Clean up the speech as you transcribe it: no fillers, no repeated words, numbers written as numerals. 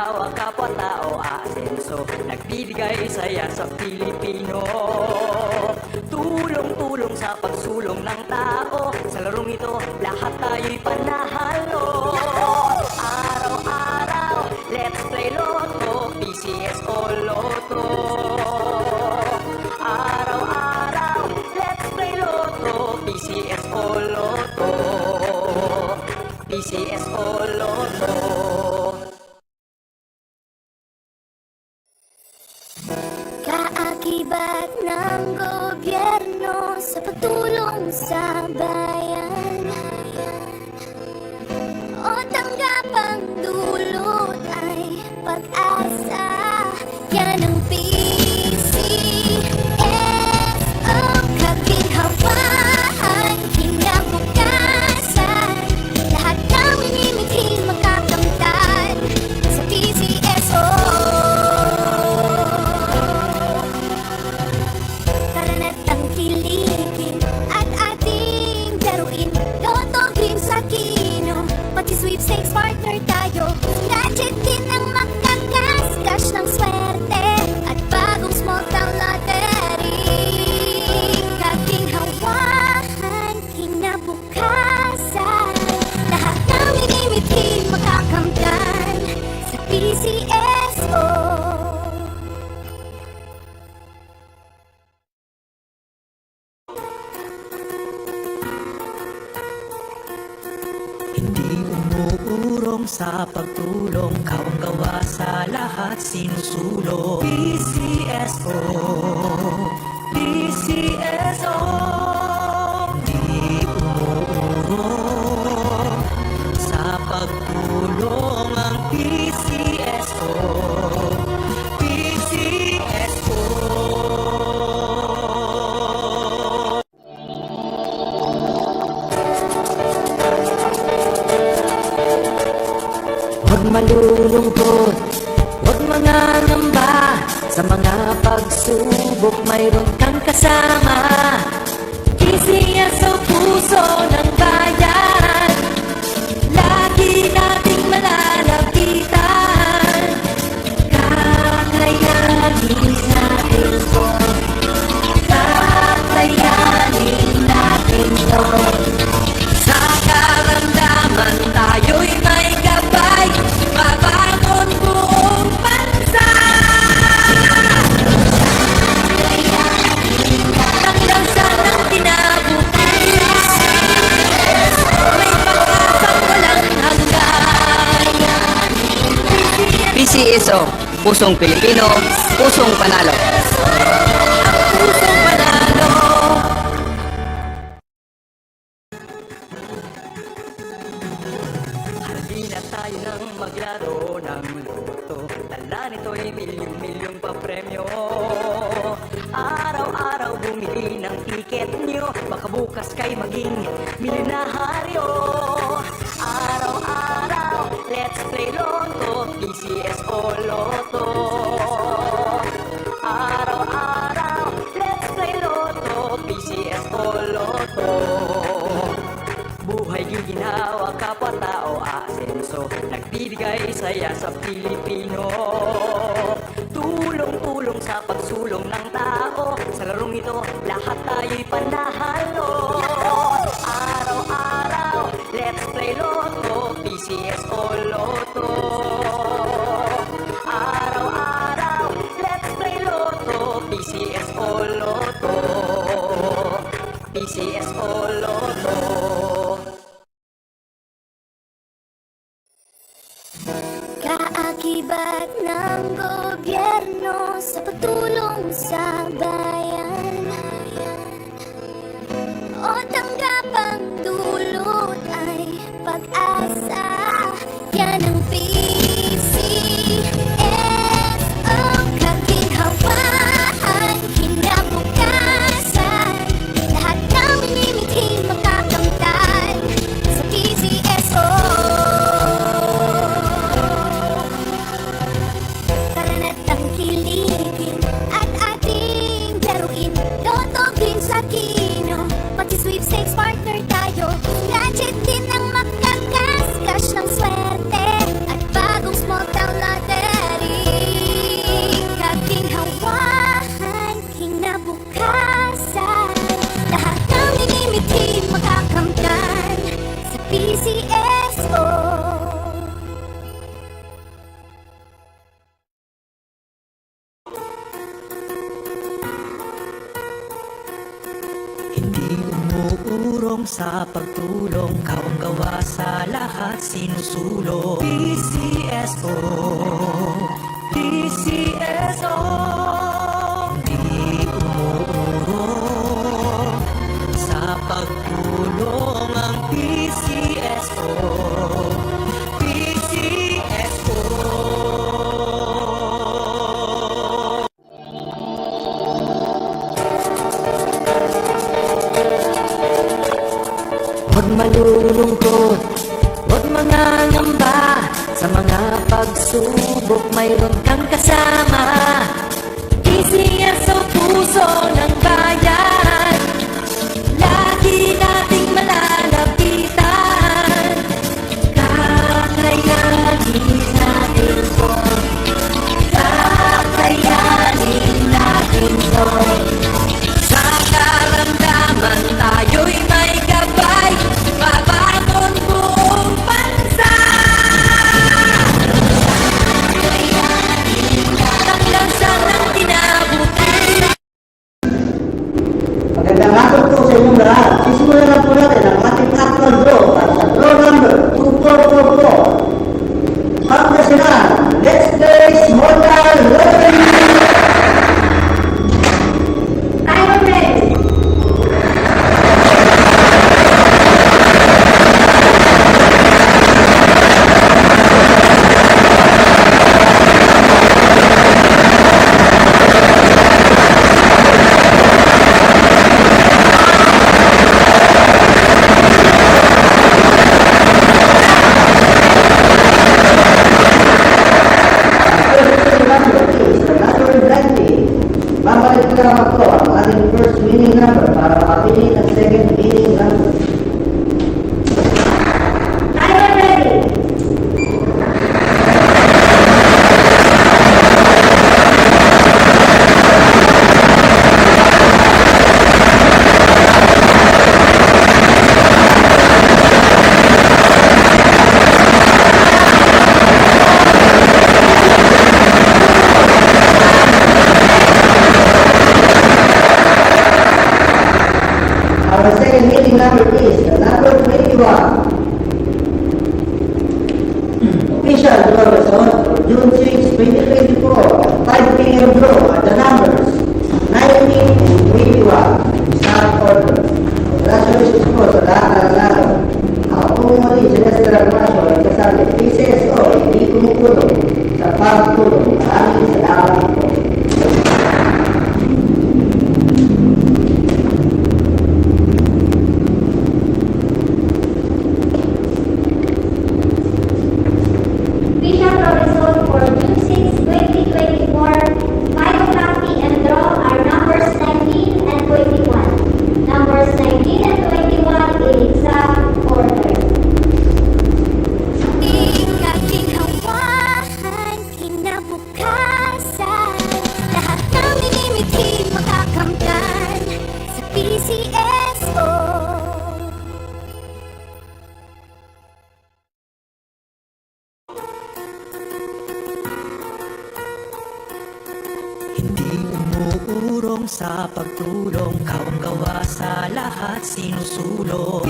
ginhawa, kapwa-tao, aasenso, nagbibigay saya sa Pilipino. Tulong-tulong sa pagsulong ng tao, sa larong ito, lahat tayo'y panahalo. Araw-araw, let's play Lotto, PCS o Lotto. Araw-araw, let's play Lotto, PCS o Lotto. PCS o Lotto. Kaakibat ng gobyerno sa pagtulong sa bayan, o tanggapang dulot ay pag-asa. Yan ang PCSO, kaginhawaan, kinabukasan. Lahat ng minimiting makakamtan sa PCSO. Tara na't tangkilikin at ating laruin Lotto, Dreams at Kino, pati sweepstakes partner tayo. Gadget din ang makakas-cash ng swerte at bagong small town lottery. Kaginhawahan, kinabukasan. Lahat ng minimiting makakamtan sa PCSO. Hindi umuurong sa pagtulong, kawang-gawa sa lahat sinusulong. PCSO, PCSO. Hindi umuurong sa pagtulong ang PCSO, PCSO. Huwag malulungkot, huwag mangangamba. Sa mga pagsubok mayroon kang kasama. Kisiya sa puso ng bayan, lagi nating malalapitan. Kakayanin natin to, kakayanin natin to. Sa karamdaman tayo'y may gabay, babangon buong bansa. Tanglansan ng kinabukasan, may pag-asang walang hanggan. PCSO, pusong Pilipino, pusong panalo. Ang pusong panalo. Halina tayo nang maglaro ng Lotto. Dala nito'y milyong-milyong papremyo. Araw-araw bumili ng tiket nyo, baka bukas kay maging milyonaryo. Araw-araw, let's play Lotto, PCS o Lotto. Araw-araw, let's play Lotto, PCS o Lotto. Buhay ginhawa, kapwa-tao, aasenso, nagbibigay saya sa Pilipino. Tulong-tulong sa pagsulong ng tao, sa larong ito, lahat tayo'y panahalo. Araw-araw, let's play Lotto, PCS o Lotto. Araw-araw, let's play Lotto, PCS o Lotto. PCS o Lotto. Kaakibat ng gobyerno sa pagtulong sa bayan, o tanggapang dulot ay pag-asa. Yan ang PCSO, kaginhawaan, kinabukasan. Lahat ng minimiting makakamtan sa PCSO. Tara na't tangkilikin at ating PCSO. Hindi umuurong sa pagtulong, kawang gawa sa lahat sinusulong. PCSO, PCSO. Hindi umuurong sa pagtulong ang PCSO, PCSO. Huwag malulungkot, huwag mangangamba. Sa mga pagsubok mayroon kang kasama. PCSO, puso ng bayan, lagi nating malalapitan. Kakayanin natin to, kakayanin natin to. Sa karamdaman tayo'y may gabay, mabangon buong bansa. Tanglansan ng tinabuti. Magandang hapon po sa inyong lahat. Sisimulan na po natin ang ating actual draw para sa draw number 2444. Pangasinan, Let's Play Mortal Lottery! Timer ready. Babalik na naman po ang ating first winning number para makapili ng second winning number. Timer ready. Our second winning number is the number 21. Official draw result for June 6, 2024. 5 p.m. draw at the numbers 19 and 21. Start order. Congratulations po sa lahat ng laro. Ako po muli, Celeste Ragmasyo, ang kasabi, PCSO, hindi kumukulong sa pagtulong. Maraming salamat po. Official draw result for June 6, 2024, 5 o'clock p.m. draw are numbers 19 and 21. Numbers 19 and 21 in exact order. Ikaginhawahan, kinabukasan, lahat ng minimiting makakamtan sa PCSO. Hindi umuurong sa pagtulong, kawang gawa sa lahat sinusulong.